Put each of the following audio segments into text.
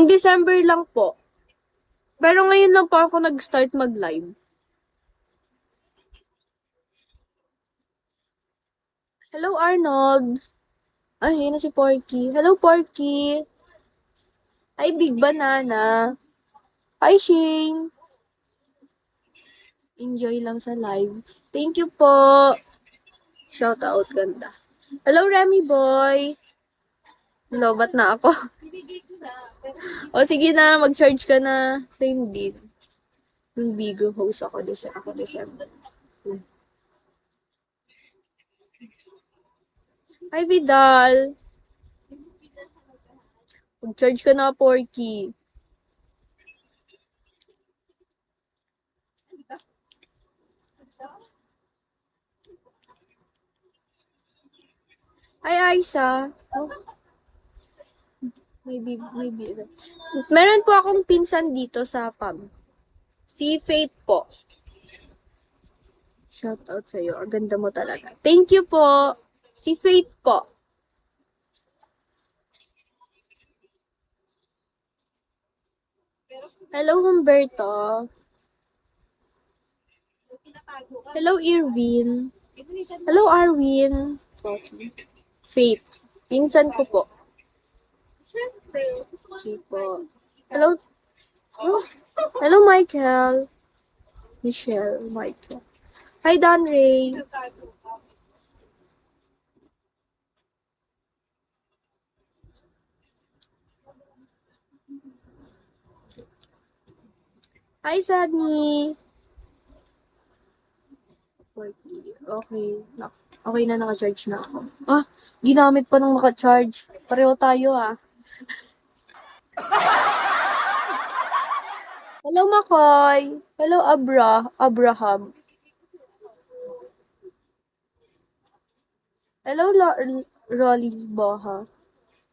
Nung December lang po. Pero ngayon lang po ako nag-start mag-live. Hello, Arnold. Ay, yun na si Porky. Hello, Porky. Hi, Big Banana. Hi, Shane. Enjoy lang sa live. Thank you po. Shout out, ganda. Hello, Remy Boy. Lobat na ako. O, sige na, mag-charge ka na. Same din. Yung Bigo host ako, December. Hi, Vidal. Mag-charge ka na, Porky. Hi, Aisha. Oh. Maybe. Meron po akong pinsan dito sa pub. Si Faith po. Shout out sa'yo. Ang ganda mo talaga. Thank you po. Si Faith po. Hello, Humberto. Hello, Irwin. Hello, Arwin. Okay. Faith. Pinsan ko po. Si po. Hello. Oh. Hello, Michael. Michelle, Michael. Hi, Don Ray. Hi, Sadney. Okay. Okay na, naka-charge na ako. Ah, ginamit pa ng naka-charge. Pareho tayo ah. Hello, Makoy. Hello, Abraham. Hello, Rolly Boha.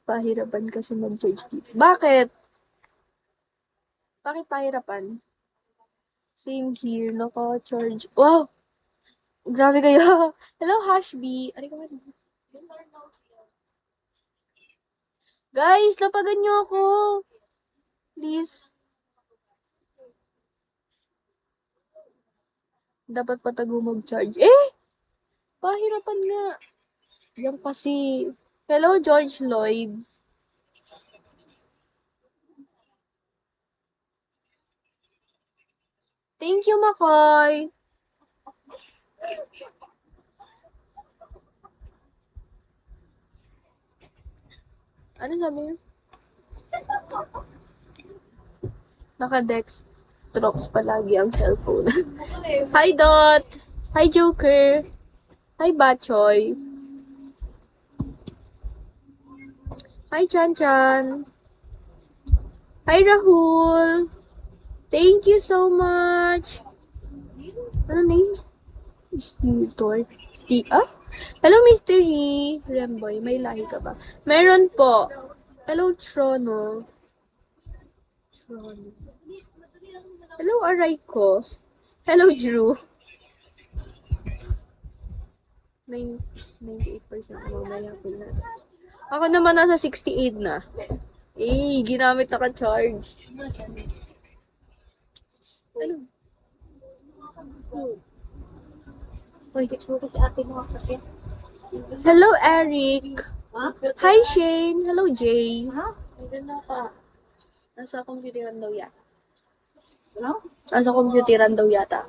Pahirapan kasi mag-charge dito. Bakit? Bakit pahirapan? Same here, naka-charge. Wow! Grabe kayo. Hello, Hashby. Ari ka ba? Guys, lapagan niyo ako. Please. Dapat patago mag-charge. Eh! Pahirapan nga. Yan kasi. Hello, George Lloyd. Thank you, Makoy. Ano sabi niyo? Naka-dextrox palagi ang cellphone. Hi, Dot! Hi, Joker! Hi, Bachoy! Hi, Chan Chan! Hi, Rahul! Thank you so much! Ano name? Ah? Hello, Mystery! Remboy, may lahi ka ba? Meron po. Hello, Trono. Hello, Araiko. Hello, Drew. 98% mamaya po na. Ako naman nasa 68 na. Eh, ginamit naka-charge. Ano? Hello, Eric. Hi, Shane. Hello, Jay. Nasa computeran daw yata. Nasa computeran daw yata.